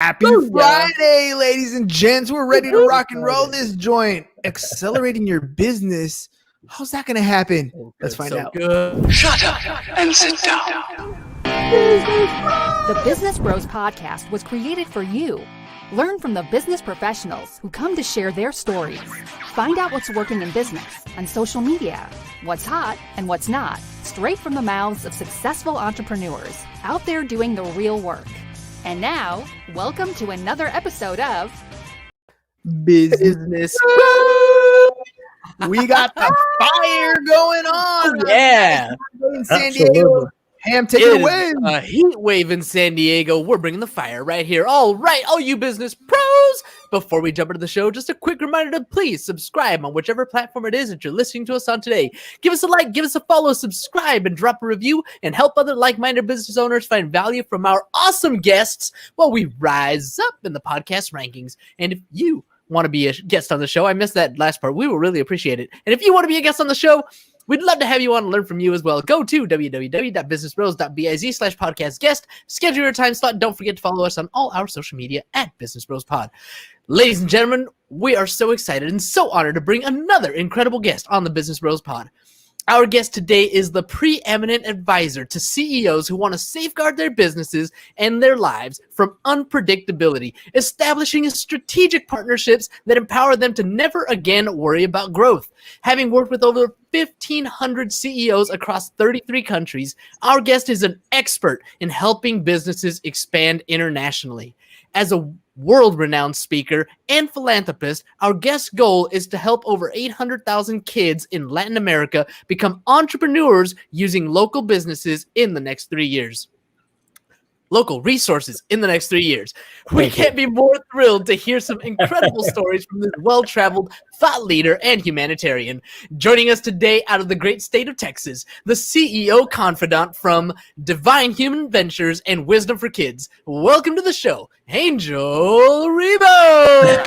Happy Friday, ladies and gents. We're ready to rock and roll this joint. Accelerating your business. How's that going to happen? Let's find out. Good. Shut up and sit down. The Business Bros Podcast was created for you. Learn from the business professionals who come to share their stories. Find out what's working in business, on social media, what's hot and what's not, straight from the mouths of successful entrepreneurs out there doing the real work. And now, welcome to another episode of Business. We got the fire going on. Yeah. In San Diego. Ham, take it away. A heat wave in San Diego. We're bringing the fire right here. All right, all you business pros. Before we jump into the show, just a quick reminder to please subscribe on whichever platform it is that you're listening to us on today. Give us a like, give us a follow, subscribe, and drop a review, and help other like-minded business owners find value from our awesome guests while we rise up in the podcast rankings. And if you want to be a guest on the show, I missed that last part, we will really appreciate it. And if you want to be a guest on the show, we'd love to have you on and learn from you as well. Go to www.businessbros.biz/podcast guest. Schedule your time slot. Don't forget to follow us on all our social media at Business Bros Pod. Ladies and gentlemen, we are so excited and so honored to bring another incredible guest on the Business Bros Pod. Our guest today is the preeminent advisor to CEOs who want to safeguard their businesses and their lives from unpredictability, establishing strategic partnerships that empower them to never again worry about growth. Having worked with over 1,500 CEOs across 33 countries, our guest is an expert in helping businesses expand internationally. As a world-renowned speaker and philanthropist, our guest's goal is to help over 800,000 kids in Latin America become entrepreneurs using local businesses in the next 3 years. Local resources in the next 3 years. We can't be more thrilled to hear some incredible stories from this well-traveled thought leader and humanitarian. Joining us today out of the great state of Texas, the CEO Confidant from Divine Human Ventures and Wisdom for Kids. Welcome to the show, Angel Ribo.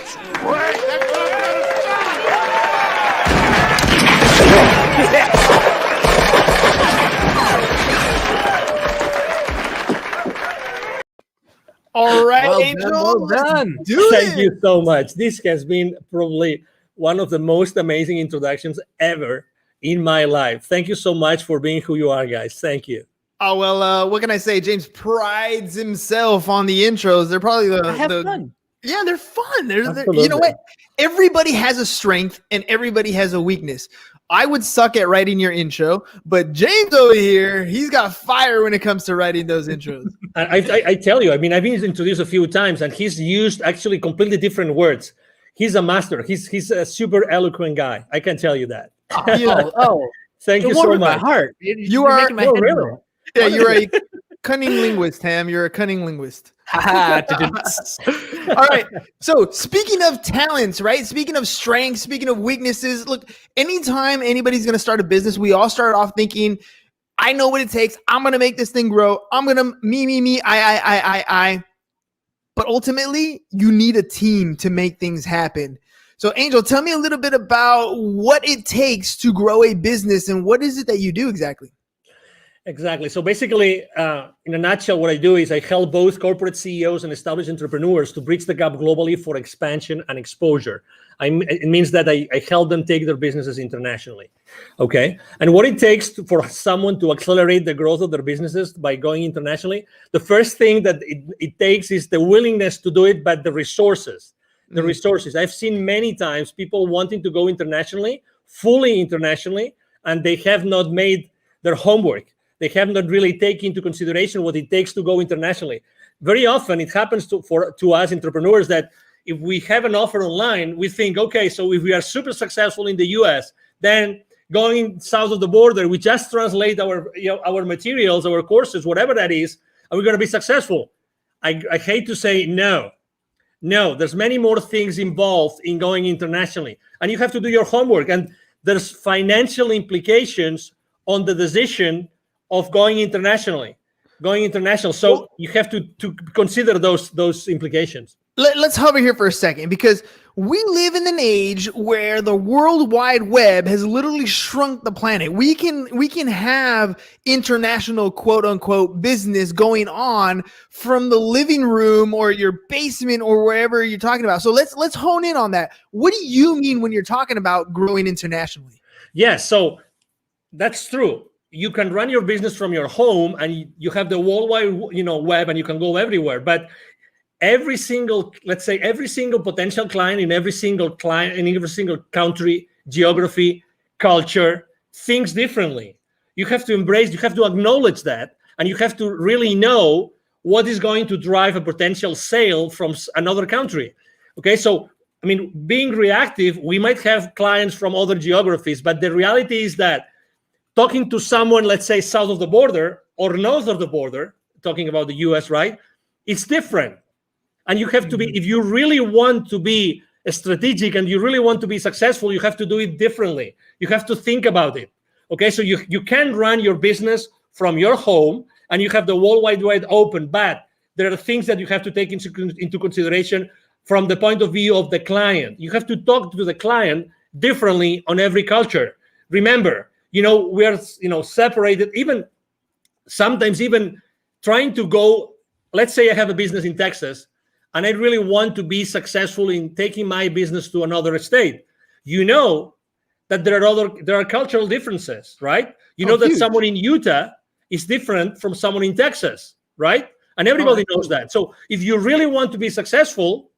All right, Well Angel. done. Thank you so much. This has been probably one of the most amazing introductions ever in my life. Thank you so much for being who you are, guys. Thank you. Oh, well, what can I say? James prides himself on the intros. They're probably Fun. Yeah, they're fun. They're you know what? Everybody has a strength and everybody has a weakness. I would suck at writing your intro, but James over here, he's got fire when it comes to writing those intros. I tell you, I mean, I've been introduced a few times, and he's used actually completely different words. He's a master. He's a super eloquent guy. I can tell you that. Thank you so much. My heart. You are making my head really? roll. Yeah, you're a cunning linguist, Ham. You're a cunning linguist. All right. So speaking of talents, right? Speaking of strengths, speaking of weaknesses, look, anytime anybody's going to start a business, we all start off thinking, I know what it takes. I'm going to make this thing grow. I'm going to me, I. But ultimately, you need a team to make things happen. So Angel, tell me a little bit about what it takes to grow a business and what is it that you do exactly? Exactly. So basically, in a nutshell, what I do is I help both corporate CEOs and established entrepreneurs to bridge the gap globally for expansion and exposure. It means that I help them take their businesses internationally. Okay. And what it takes for someone to accelerate the growth of their businesses by going internationally, the first thing that it takes is the willingness to do it, but the resources. The resources. I've seen many times people wanting to go internationally, fully internationally, and they have not made their homework. They have not really taken into consideration what it takes to go internationally. Very often it happens to us entrepreneurs that if we have an offer online, we think, okay, so if we are super successful in the US, then going south of the border, we just translate our materials, our courses, whatever that is, and we're going to be successful. I hate to say no. No, there's many more things involved in going internationally, and you have to do your homework. And there's financial implications on the decision of going international. So you have to consider those implications. Let's hover here for a second, because we live in an age where the World Wide Web has literally shrunk the planet. We can have international quote unquote business going on from the living room or your basement or wherever you're talking about. So let's hone in on that. What do you mean when you're talking about growing internationally? Yes, so that's true. You can run your business from your home, and you have the worldwide, web, and you can go everywhere. But every single potential client in every single country, geography, culture thinks differently. You have to acknowledge that, and you have to really know what is going to drive a potential sale from another country. Okay, so being reactive, we might have clients from other geographies, but the reality is that talking to someone, let's say south of the border or north of the border, talking about the US, right? It's different. And you have to be, if you really want to be strategic and you really want to be successful, you have to do it differently. You have to think about it. Okay, so you can run your business from your home and you have the World Wide Web open, but there are things that you have to take into consideration from the point of view of the client. You have to talk to the client differently on every culture. Remember, we are separated, even sometimes even trying to go, let's say I have a business in Texas and I really want to be successful in taking my business to another state. That there are cultural differences, right? That huge. Someone in Utah is different from someone in Texas, right? And everybody knows that. So if you really want to be successful,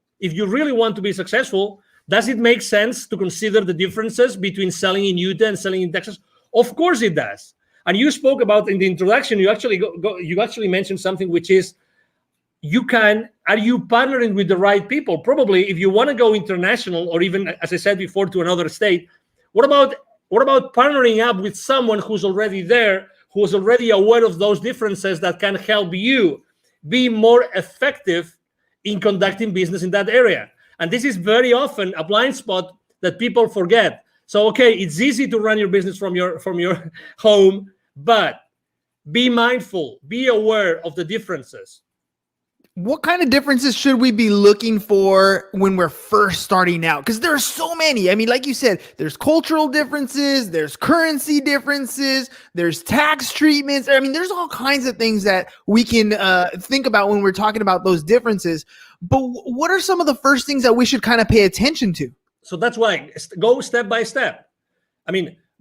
does it make sense to consider the differences between selling in Utah and selling in Texas? Of course it does. And you spoke about in the introduction, you actually mentioned something, which is, are you partnering with the right people? Probably if you want to go international, or even, as I said before, to another state, what about partnering up with someone who's already there, who's already aware of those differences, that can help you be more effective in conducting business in that area? And this is very often a blind spot that people forget. So, okay, it's easy to run your business from your home, but be mindful, be aware of the differences. What kind of differences should we be looking for when we're first starting out? Because there are so many. Like you said, there's cultural differences, there's currency differences, there's tax treatments. There's all kinds of things that we can think about when we're talking about those differences. But what are some of the first things that we should kind of pay attention to? So that's why go step by step.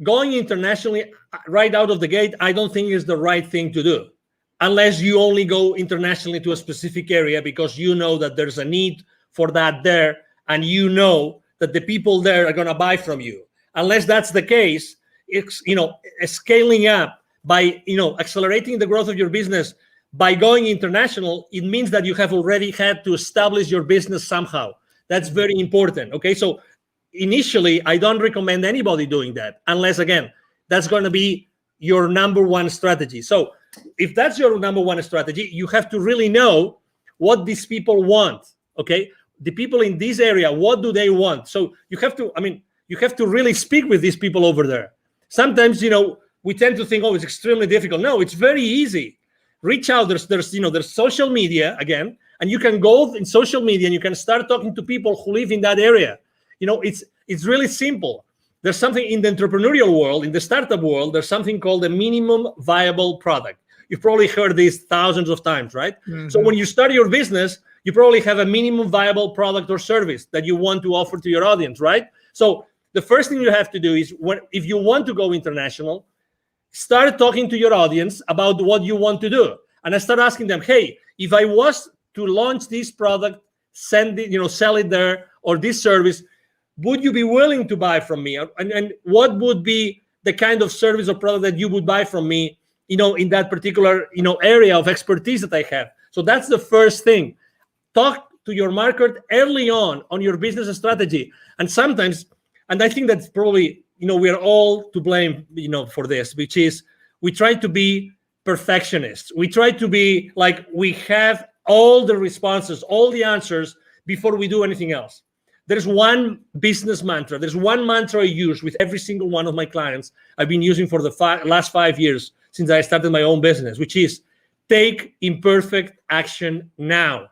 Going internationally right out of the gate, I don't think is the right thing to do, unless you only go internationally to a specific area because you know that there's a need for that there, and you know that the people there are going to buy from you. Unless that's the case, it's scaling up by accelerating the growth of your business by going international. It means that you have already had to establish your business somehow. That's very important. Okay, so initially, I don't recommend anybody doing that unless, again, that's going to be your number one strategy. So if that's your number one strategy, you have to really know what these people want. Okay, the people in this area, what do they want? So you have to really speak with these people over there. Sometimes we tend to think, oh, it's extremely difficult. No, it's very easy. Reach out. There's social media again, and you can go in social media and you can start talking to people who live in that area. It's really simple. There's something in the entrepreneurial world, in the startup world, there's something called a minimum viable product. You've probably heard this thousands of times, right? Mm-hmm. So when you start your business, you probably have a minimum viable product or service that you want to offer to your audience, right? So the first thing you have to do is, if you want to go international, start talking to your audience about what you want to do. And I start asking them, hey, if I was to launch this product, sell it there, or this service, would you be willing to buy from me? And what would be the kind of service or product that you would buy from me, in that particular, area of expertise that I have? So that's the first thing. Talk to your market early on your business strategy. And sometimes, and I think that's probably, we are all to blame, for this, which is we try to be perfectionists. We try to be like, we have all the responses, all the answers before we do anything else. There's one business mantra. There's one mantra I use with every single one of my clients. I've been using for the last 5 years since I started my own business, which is take imperfect action now.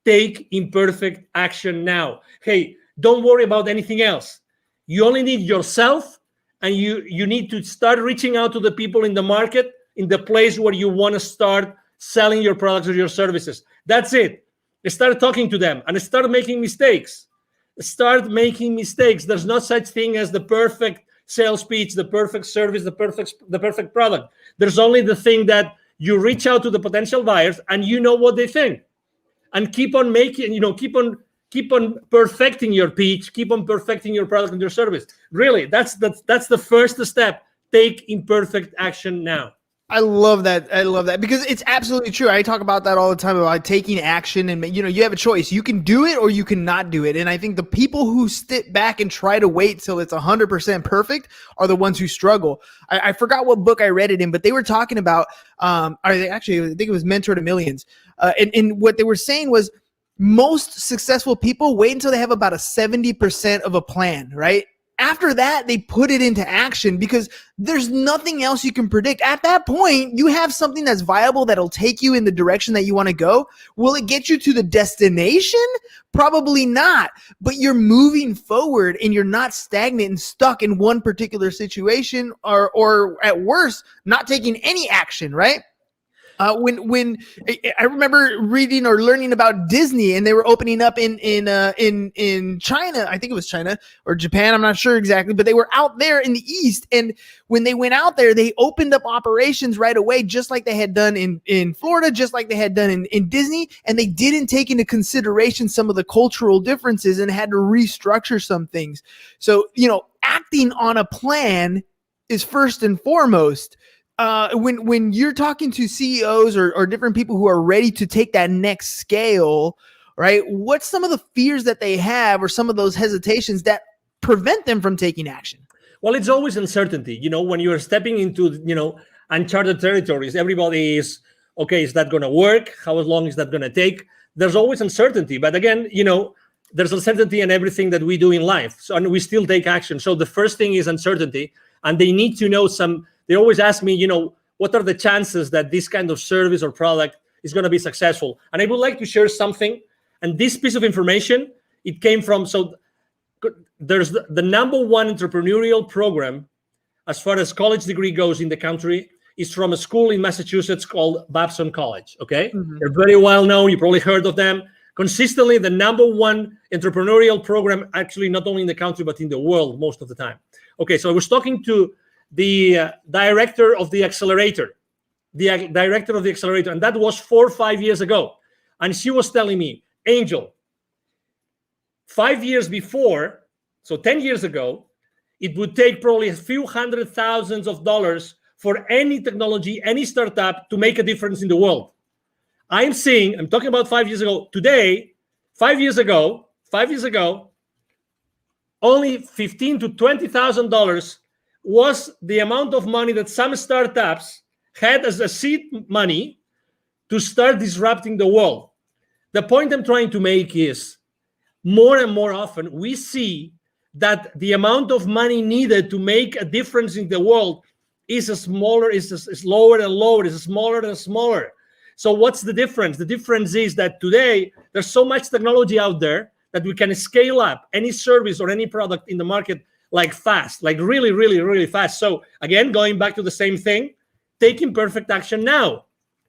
Take imperfect action now. Hey, Don't worry about anything else. You only need yourself, and you need to start reaching out to the people in the market, in the place where you want to start selling your products or your services. That's it. Start talking to them and start making mistakes. Start making mistakes. There's no such thing as the perfect sales pitch, the perfect service, the perfect product. There's only the thing that you reach out to the potential buyers and you know what they think, and keep on making, keep on perfecting your pitch, keep on perfecting your product and your service. Really, that's the first step. Take imperfect action now. I love that. I love that because it's absolutely true. I talk about that all the time about taking action, and you have a choice. You can do it or you cannot do it. And I think the people who sit back and try to wait till it's 100% perfect are the ones who struggle. I forgot what book I read it in, but they were talking about, I think it was Mentor to Millions. And what they were saying was most successful people wait until they have about a 70% of a plan, right? After that, they put it into action because there's nothing else you can predict. At that point, you have something that's viable that'll take you in the direction that you want to go. Will it get you to the destination? Probably not. But you're moving forward and you're not stagnant and stuck in one particular situation or at worst, not taking any action, right? When I remember reading or learning about Disney, and they were opening up in China, I think it was China or Japan, I'm not sure exactly, but they were out there in the East. And when they went out there, they opened up operations right away, just like they had done in Florida, just like they had done in Disney. And they didn't take into consideration some of the cultural differences and had to restructure some things. So, acting on a plan is first and foremost. When you're talking to CEOs or different people who are ready to take that next scale, right? What's some of the fears that they have or some of those hesitations that prevent them from taking action? Well, it's always uncertainty. When you're stepping into, uncharted territories, everybody is, okay, is that going to work? How long is that going to take? There's always uncertainty. But again, there's uncertainty in everything that we do in life. So, and we still take action. So the first thing is uncertainty. And they need to know they always ask me, what are the chances that this kind of service or product is going to be successful? And I would like to share something. And this piece of information, it came from, there's the number one entrepreneurial program as far as college degree goes in the country is from a school in Massachusetts called Babson College, okay? Mm-hmm. They're very well known. You probably heard of them. Consistently, the number one entrepreneurial program, actually not only in the country, but in the world most of the time. Okay, so I was talking to the director of the accelerator, and that was 4 or 5 years ago. And she was telling me, Angel, 5 years before, so 10 years ago, it would take probably a few $100,000s for any technology, any startup to make a difference in the world. I'm talking about 5 years ago. Today, 5 years ago, only $15,000 to $20,000 was the amount of money that some startups had as a seed money to start disrupting the world. The point I'm trying to make is more and more often we see that the amount of money needed to make a difference in the world is lower and lower, is smaller and smaller. So what's the difference? The difference is that today there's so much technology out there that we can scale up any service or any product in the market like fast, like really, really, really fast. So again, going back to the same thing, take imperfect action now.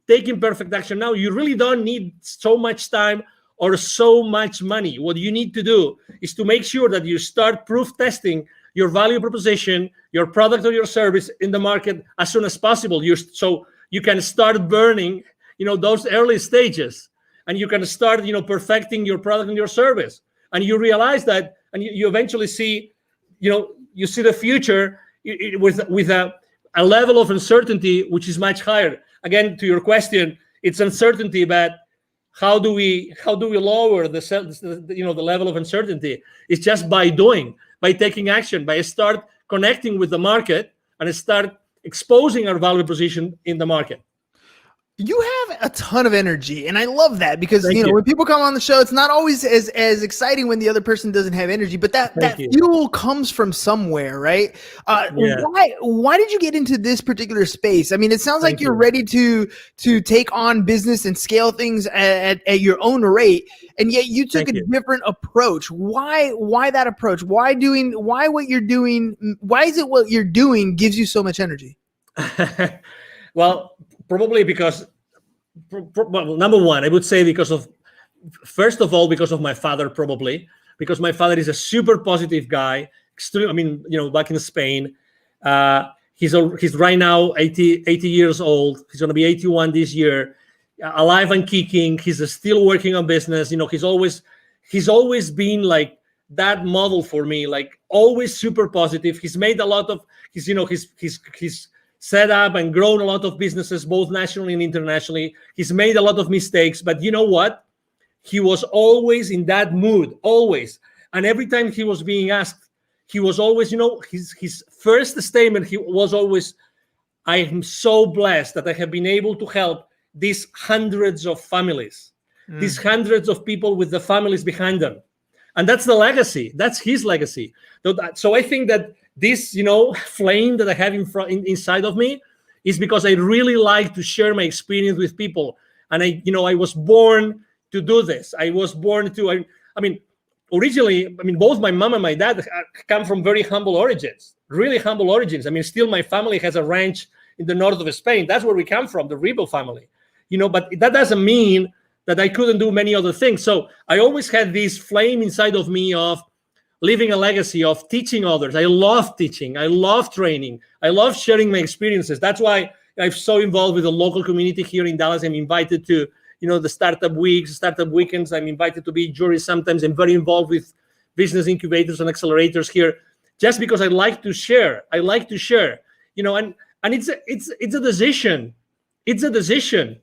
You really don't need so much time or so much money. What you need to do is to make sure that you start proof testing your value proposition, your product or your service in the market as soon as possible. So you can start burning, those early stages, and you can start, perfecting your product and your service. And you realize that, and you eventually see, you see the future with a level of uncertainty which is much higher. Again, to your question, it's uncertainty, but how do we lower the level of uncertainty? It's just by taking action, by start connecting with the market and start exposing our value proposition in the market. You have a ton of energy, and I love that because Thank you. when people come on the show, it's not always as exciting when the other person doesn't have energy, but that Thank you. fuel comes from somewhere, right? Yeah. Why did you get into this particular space? I mean, it sounds like Thank you're you. ready to take on business and scale things at your own rate, and yet you took Thank a you. different approach. Why that approach? Why what you're doing? Why is it what you're doing gives you so much energy? Well, probably because, well, number one, I would say first of all, because of my father, probably because my father is a super positive guy. Extreme. I mean, back in Spain, he's right now 80 years old. He's going to be 81 this year, alive and kicking. He's still working on business. He's always been like that model for me, like always super positive. He's made a lot of he's set up and grown a lot of businesses, both nationally and internationally. He's made a lot of mistakes, but you know what? He was always in that mood, always. And every time he was being asked, he was always, his first statement, he was always, I am so blessed that I have been able to help these hundreds of families, these hundreds of people with the families behind them. And that's the legacy. That's his legacy. So I think that this, flame that I have inside of me is because I really like to share my experience with people. And I was born to do this. I was born to, originally, both my mom and my dad come from very humble origins, really humble origins. Still my family has a ranch in the north of Spain. That's where we come from, the Ribo family, but that doesn't mean that I couldn't do many other things. So I always had this flame inside of me of leaving a legacy, of teaching others. I love teaching. I love training. I love sharing my experiences. That's why I'm so involved with the local community here in Dallas. I'm invited to, the startup weeks, startup weekends. I'm invited to be jury sometimes. I'm very involved with business incubators and accelerators here, just because I like to share. I like to share, and it's a decision. It's a decision.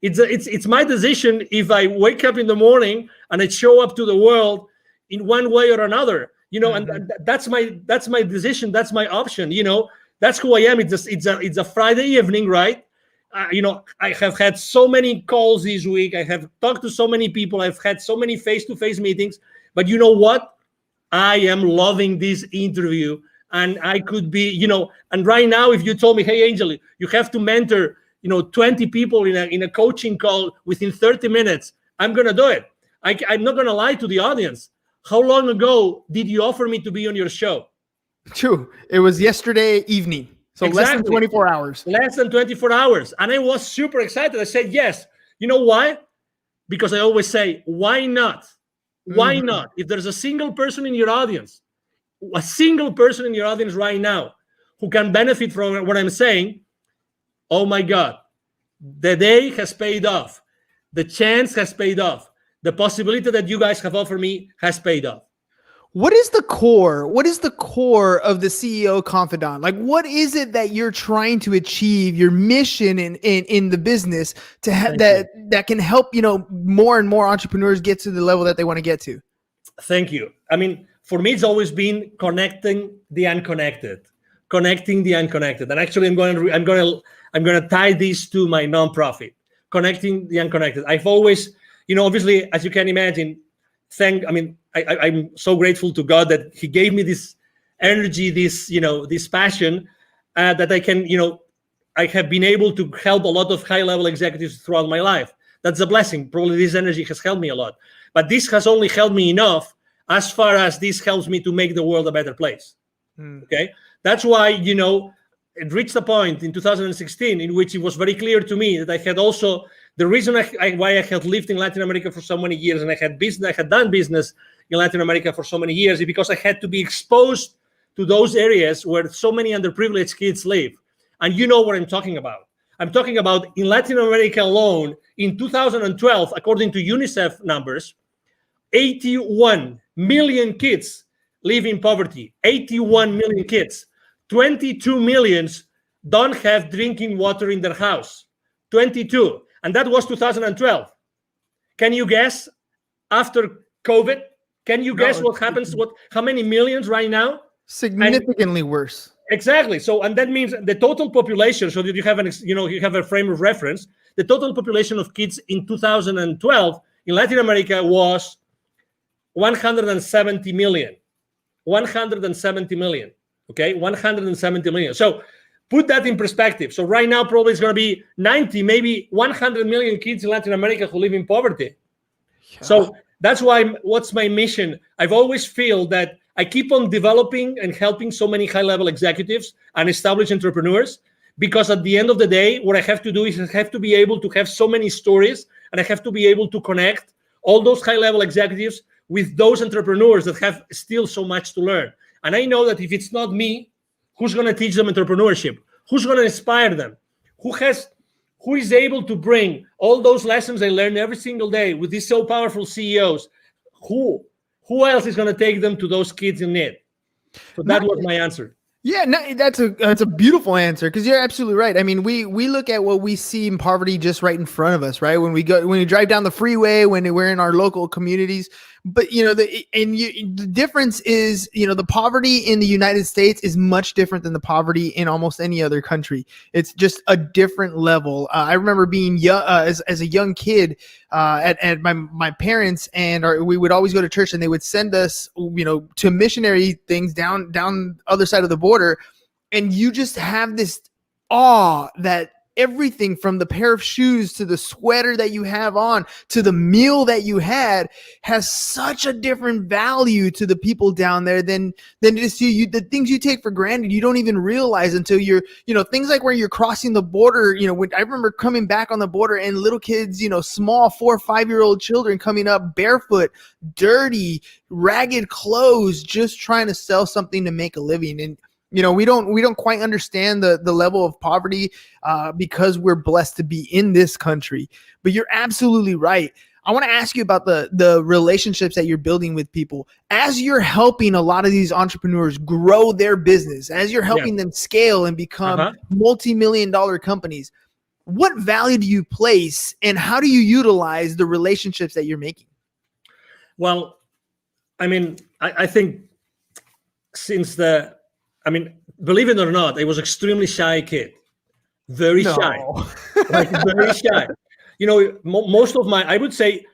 It's my decision if I wake up in the morning and I show up to the world in one way or another, and that's my decision. That's my option. That's who I am. It's a Friday evening, right? I have had so many calls this week. I have talked to so many people. I've had so many face-to-face meetings. But you know what? I am loving this interview, and I could be, and right now, if you told me, hey, Angel, you have to mentor, 20 people in a coaching call within 30 minutes, I'm gonna do it. I'm not gonna lie to the audience. How long ago did you offer me to be on your show? True. It was yesterday evening. So Exactly. less than 24 hours. Less than 24 hours. And I was super excited. I said, yes. You know why? Because I always say, why not? Why not? If there's a single person in your audience right now who can benefit from what I'm saying, oh my God, the day has paid off. The chance has paid off. The possibility that you guys have offered me has paid off. What is the core? What is the core of the CEO Confidant? Like, what is it that you're trying to achieve? Your mission in the business to have that can help more and more entrepreneurs get to the level that they want to get to. Thank you. For me, it's always been connecting the unconnected. And actually, I'm going to tie this to my nonprofit, connecting the unconnected. I've always, obviously, as you can imagine, I'm so grateful to God that He gave me this energy, this passion that I can, I have been able to help a lot of high-level executives throughout my life. That's a blessing. Probably this energy has helped me a lot. But this has only helped me enough as far as this helps me to make the world a better place. Okay? That's why, it reached a point in 2016 in which it was very clear to me that I had also, the reason why I had lived in Latin America for so many years and I had done business in Latin America for so many years is because I had to be exposed to those areas where so many underprivileged kids live. And you know what I'm talking about. I'm talking about in Latin America alone, in 2012, according to UNICEF numbers, 81 million kids live in poverty. 81 million kids. 22 millions don't have drinking water in their house. 22. And that was 2012. Can you guess after COVID? Can you guess what happens? How many millions right now? Significantly worse. Exactly. So, and that means the total population, so that you have you have a frame of reference. the total population of kids in 2012 in Latin America was 170 million. 170 million. Okay, 170 million. So put that in perspective. So right now, probably it's going to be 90, maybe 100 million kids in Latin America who live in poverty. Yeah. So that's why, what's my mission? I've always feel that I keep on developing and helping so many high-level executives and established entrepreneurs, because at the end of the day, what I have to do is I have to be able to have so many stories, and I have to be able to connect all those high-level executives with those entrepreneurs that have still so much to learn. And I know that if it's not me, who's going to teach them entrepreneurship? Who's going to inspire them? Who is able to bring all those lessons I learn every single day with these so powerful CEOs? Who else is going to take them to those kids in need? So that was my answer. Yeah, no, that's a beautiful answer, because you're absolutely right. I mean, we look at what we see in poverty just right in front of us, right? When we drive down the freeway, when we're in our local communities. But the difference is, the poverty in the United States is much different than the poverty in almost any other country. It's just a different level. I remember being young, as a young kid, at my parents, and we would always go to church, and they would send us, to missionary things down the other side of the border, and you just have this awe that everything from the pair of shoes to the sweater that you have on to the meal that you had has such a different value to the people down there than it is to you. The things you take for granted, you don't even realize until you're, things like where you're crossing the border. When I remember coming back on the border and little kids, small 4 or 5-year-old children coming up barefoot, dirty, ragged clothes, just trying to sell something to make a living. And we don't quite understand the level of poverty because we're blessed to be in this country. But you're absolutely right. I want to ask you about the relationships that you're building with people as you're helping a lot of these entrepreneurs grow their business, as you're helping them scale and become multi-million-dollar companies. What value do you place, and how do you utilize the relationships that you're making? Well, I think believe it or not, I was extremely shy kid, very shy, very shy. Most of I would say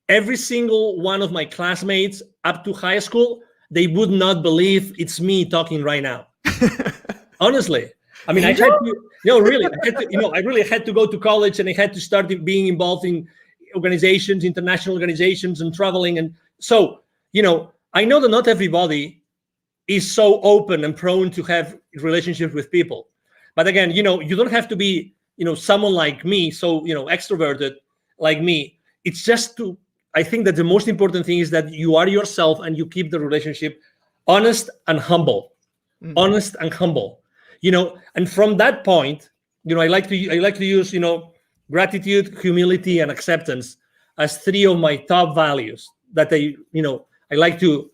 every single one of my classmates up to high school, they would not believe it's me talking right now. Honestly. I had to, really, I really had to go to college, and I had to start being involved in organizations, international organizations, and traveling. And so, I know that not everybody is so open and prone to have relationships with people. But again, you don't have to be, someone like me, so, extroverted like me. It's just I think that the most important thing is that you are yourself and you keep the relationship honest and humble. Mm-hmm. Honest and humble, and from that point, I like to use, gratitude, humility, and acceptance as 3 of my top values that I like to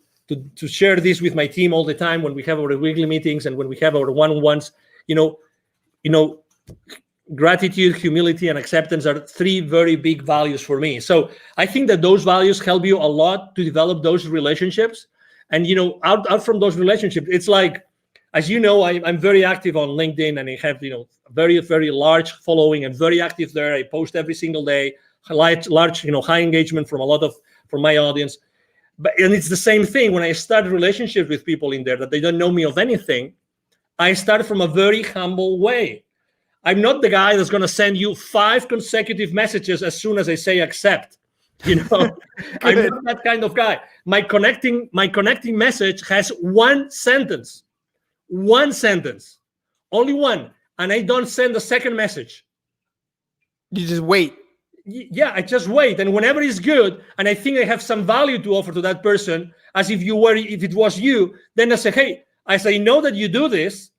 share this with my team all the time when we have our weekly meetings and when we have our one-on-ones. Gratitude, humility, and acceptance are 3 very big values for me. So I think that those values help you a lot to develop those relationships. And out from those relationships, it's like, as you know, I'm very active on LinkedIn, and I have very, very large following and very active there. I post every single day, large high engagement from my audience. And it's the same thing when I start relationships with people in there that they don't know me of anything. I start from a very humble way. I'm not the guy that's going to send you 5 consecutive messages as soon as I say accept. I'm not that kind of guy. My connecting message has 1 sentence, only 1, and I don't send a second message. You just wait. Yeah, I just wait, and whenever it's good, and I think I have some value to offer to that person, as if it was you, then I say, hey, as I know that you do this,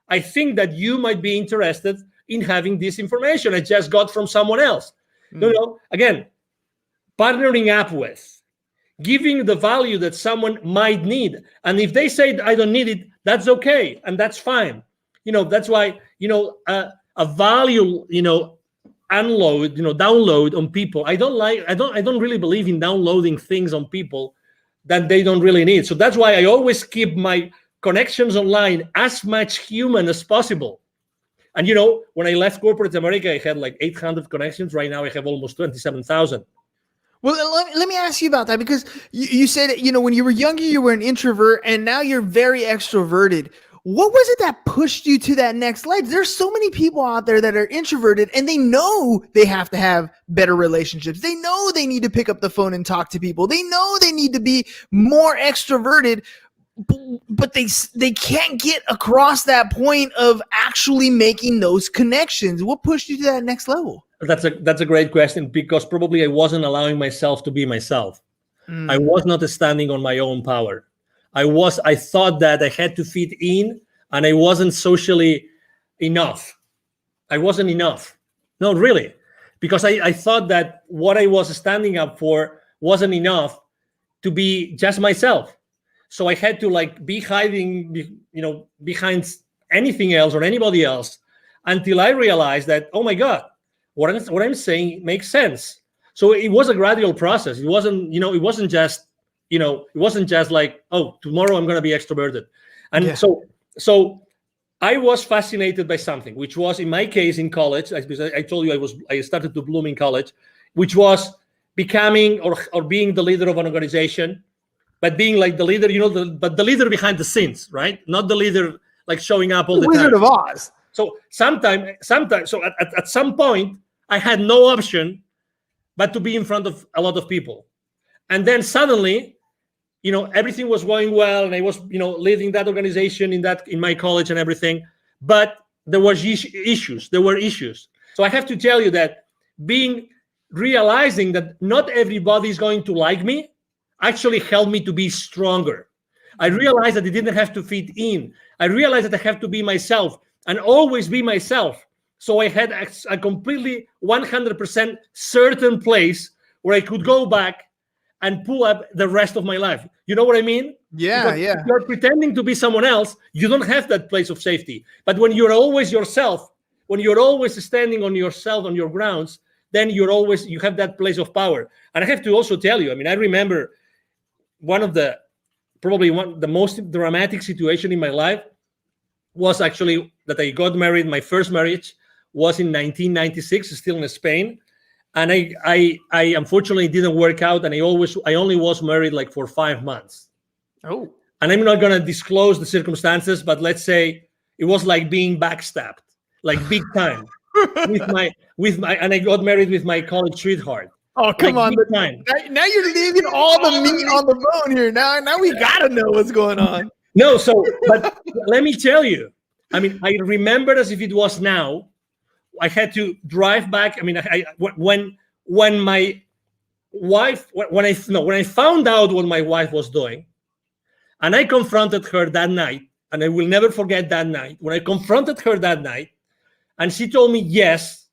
I think that you might be interested in having this information I just got from someone else. Again, partnering up with, giving the value that someone might need, and if they say I don't need it, that's okay, and that's fine. That's why a value download on people. I don't really believe in downloading things on people that they don't really need. So that's why I always keep my connections online as much human as possible. And when I left corporate America, I had like 800 connections. Right now, I have almost 27,000. Well, let me ask you about that, because you said, when you were younger, you were an introvert, and now you're very extroverted. What was it that pushed you to that next level? There's so many people out there that are introverted, and they know they have to have better relationships. They know they need to pick up the phone and talk to people. They know they need to be more extroverted, but they can't get across that point of actually making those connections. What pushed you to that next level? That's a great question, because probably I wasn't allowing myself to be myself. I was not standing on my own power. I thought that I had to fit in, and I wasn't socially enough. I wasn't enough. No, really. Because I thought that what I was standing up for wasn't enough to be just myself. So I had to be hiding, behind anything else or anybody else, until I realized that, oh my God, what I'm saying makes sense. So it was a gradual process. It wasn't just like, oh, tomorrow I'm going to be extroverted. And so I was fascinated by something, which was, in my case, in college, because I told you I started to bloom in college, which was becoming or being the leader of an organization, but being like the leader, but the leader behind the scenes, right? Not the leader like showing up all the time. Wizard of Oz. So sometimes, so at some point, I had no option but to be in front of a lot of people. And then suddenly, everything was going well, and I was, leading that organization in my college and everything. But there were issues. So I have to tell you that realizing that not everybody is going to like me actually helped me to be stronger. I realized that I didn't have to fit in. I realized that I have to be myself and always be myself. So I had a completely 100% certain place where I could go back and pull up the rest of my life. You know what I mean? Yeah, because if you're pretending to be someone else, you don't have that place of safety. But when you're always yourself, when you're always standing on yourself, on your grounds, then you have that place of power. And I have to also tell you, I remember the most dramatic situation in my life was actually that I got married. My first marriage was in 1996, still in Spain. And I unfortunately didn't work out, and I only was married for 5 months. Oh. And I'm not gonna disclose the circumstances, but let's say it was like being backstabbed, like big time. And I got married with my college sweetheart. Oh, come on. Now you're leaving all the meat on the bone here. Now we gotta know what's going on. No, but let me tell you, I remember as if it was now. I had to drive back. When I found out what my wife was doing, and I confronted her that night, and I will never forget that night, when I confronted her that night, and she told me yes,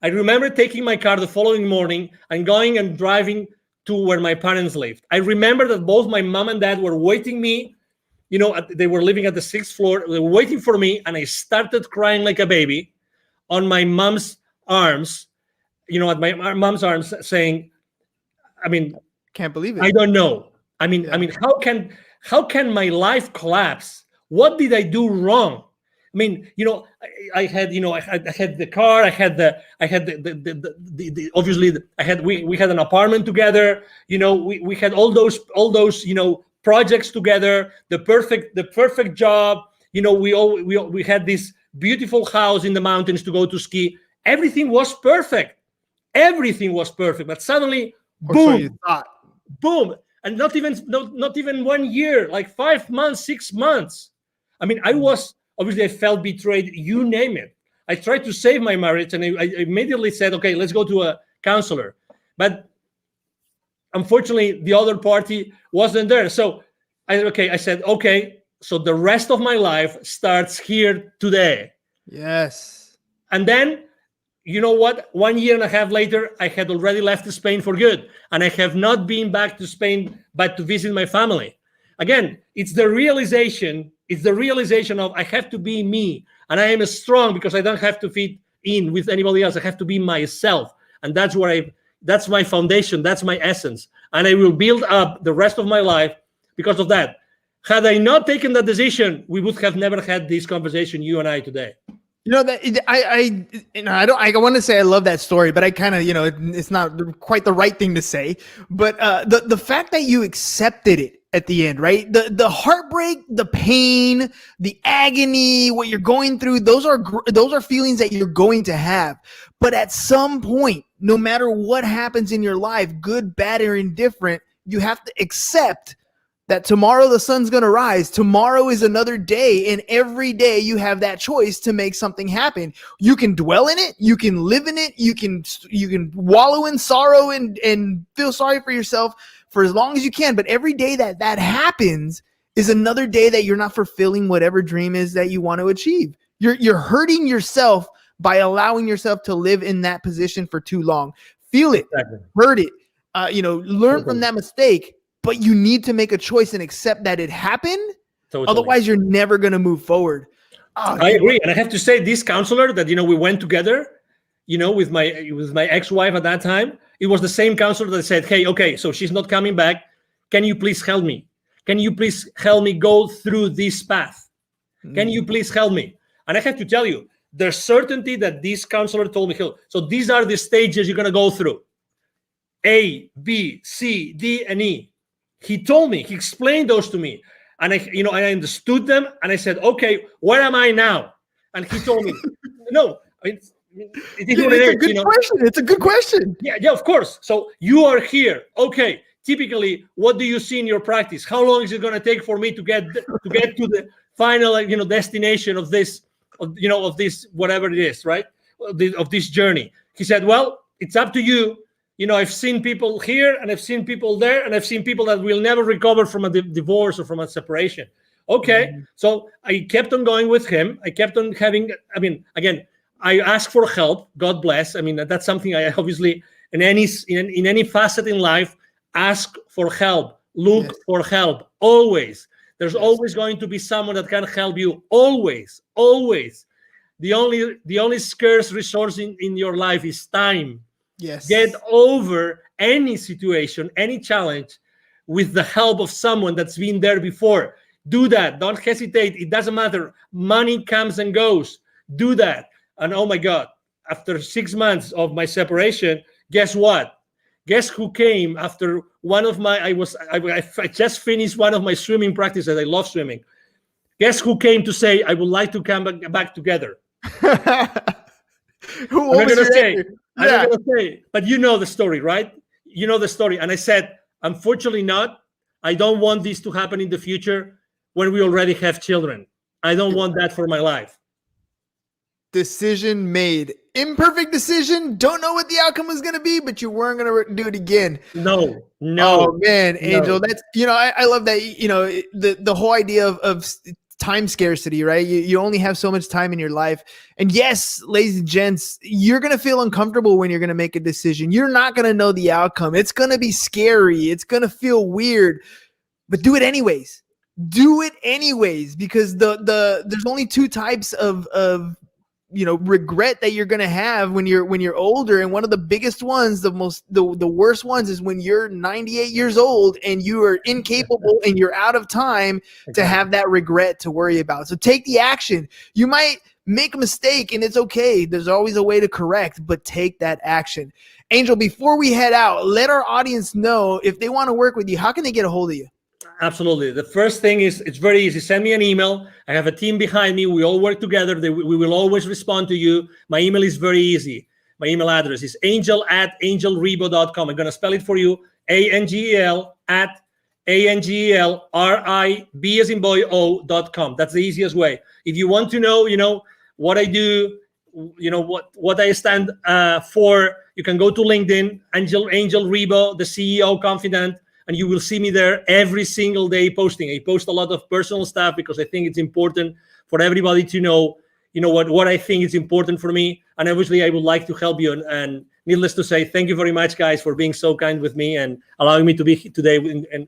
I remember taking my car the following morning and going and driving to where my parents lived. I remember that both my mom and dad were waiting me, they were living at the 6th floor, they were waiting for me, and I started crying like a baby on my mom's arms, at my mom's arms, saying, can't believe it. I don't know. How can my life collapse? What did I do wrong? I had the car, we had an apartment together. We had all those projects together, the perfect job. We had this beautiful house in the mountains to go to ski. Everything was perfect. But suddenly, boom, so you thought. Boom, and not even 1 year, like 5 months, 6 months. I felt betrayed. You name it. I tried to save my marriage, and I immediately said, okay, let's go to a counselor. But unfortunately, the other party wasn't there. So I said, okay. So the rest of my life starts here today. Yes. And then, you know what? 1 year and a half later, I had already left Spain for good. And I have not been back to Spain, but to visit my family. Again, it's the realization of I have to be me. And I am strong because I don't have to fit in with anybody else. I have to be myself. And that's my foundation. That's my essence. And I will build up the rest of my life because of that. Had I not taken that decision, we would have never had this conversation, you and I, today. You know that I want to say I love that story, but I kind of, it's not quite the right thing to say. But the fact that you accepted it at the end, right? The heartbreak, the pain, the agony, what you're going through, those are feelings that you're going to have. But at some point, no matter what happens in your life, good, bad, or indifferent, you have to accept that tomorrow the sun's going to rise. Tomorrow is another day, and every day you have that choice to make something happen. You can dwell in it, you can live in it, you can wallow in sorrow and feel sorry for yourself for as long as you can. But every day that happens is another day that you're not fulfilling whatever dream is that you want to achieve. You're hurting yourself by allowing yourself to live in that position for too long. Feel it, hurt it, learn from that mistake. But you need to make a choice and accept that it happened. Totally. Otherwise, you're never going to move forward. I agree. And I have to say, this counselor that, we went together, with my ex-wife at that time, it was the same counselor that said, hey, okay, so she's not coming back. Can you please help me? Can you please help me go through this path? Can you please help me? And I have to tell you, the certainty that this counselor told me, so these are the stages you're going to go through. A, B, C, D, and E. He told me, he explained those to me, and I understood them, and I said, okay, where am I now? And he told me, no, it's a good question. It's a good question. Yeah, of course. So you are here. Okay. Typically, what do you see in your practice? How long is it going to take for me to get to the final, destination of this, of this, whatever it is, right? Of this journey. He said, well, it's up to you. I've seen people here and I've seen people there, and I've seen people that will never recover from a divorce or from a separation. Okay. Mm-hmm. So I kept on going with him. I kept on having, again, I asked for help. God bless. That's something I obviously, in any facet in life, ask for help, look for help. Always. There's always going to be someone that can help you. Always. The only scarce resource in your life is time. Yes. Get over any situation, any challenge with the help of someone that's been there before. Do that. Don't hesitate. It doesn't matter. Money comes and goes. Do that. And oh my God, after 6 months of my separation, guess what? Guess who came after one of my, I just finished one of my swimming practices. I love swimming. Guess who came to say, I would like to come back together? Who was going to say? I'm not going to say, but you know the story, right? You know the story. And I said, unfortunately not. I don't want this to happen in the future when we already have children. I don't want that for my life. Decision made. Imperfect decision. Don't know what the outcome was going to be, but you weren't going to do it again. No. Oh man, Angel, that's, I love that, the whole idea of time scarcity, right? You only have so much time in your life. And yes, ladies and gents, you're going to feel uncomfortable when you're going to make a decision. You're not going to know the outcome. It's going to be scary. It's going to feel weird, but do it anyways. Do it anyways, because there's only two types of regret that you're going to have when you're older. And one of the biggest ones, the worst ones, is when you're 98 years old and you are incapable and you're out of time to have that regret to worry about. So take the action. You might make a mistake and it's okay. There's always a way to correct, but take that action. Angel, before we head out, let our audience know if they want to work with you, how can they get a hold of you? Absolutely. The first thing is, it's very easy. Send me an email. I have a team behind me. We all work together. We will always respond to you. My email is very easy. My email address is angel@angelribo.com. I'm going to spell it for you. ANGEL@ANGELRIB as in boy O.com. That's the easiest way. If you want to know, what I do, what I stand for, you can go to LinkedIn, Angel Ribo, the CEO Confidant. And you will see me there every single day posting. I post a lot of personal stuff because I think it's important for everybody to know, what I think is important for me. And obviously, I would like to help you. And needless to say, thank you very much, guys, for being so kind with me and allowing me to be today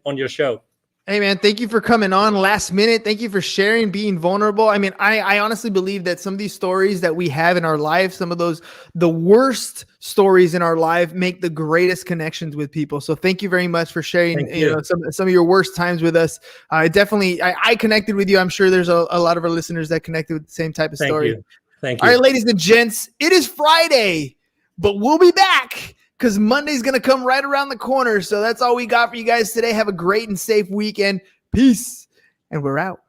on your show. Hey, man, thank you for coming on last minute. Thank you for sharing, being vulnerable. I honestly believe that some of these stories that we have in our life, some of the worst stories in our life, make the greatest connections with people. So thank you very much for sharing some of your worst times with us. I connected with you. I'm sure there's a lot of our listeners that connected with the same type of story. Thank you. All right, ladies and gents, it is Friday, but we'll be back because Monday's going to come right around the corner. So that's all we got for you guys today. Have a great and safe weekend. Peace. And we're out.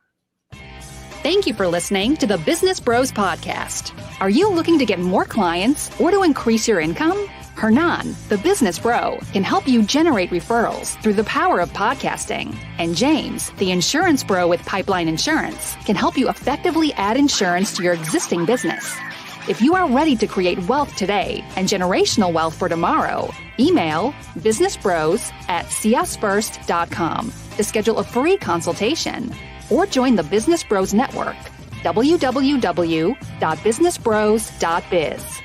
Thank you for listening to the Business Bros Podcast. Are you looking to get more clients or to increase your income? Hernan, the business bro, can help you generate referrals through the power of podcasting. And James, the insurance bro with Pipeline Insurance, can help you effectively add insurance to your existing business. If you are ready to create wealth today and generational wealth for tomorrow, email businessbros@csfirst.com to schedule a free consultation or join the Business Bros Network, www.businessbros.biz.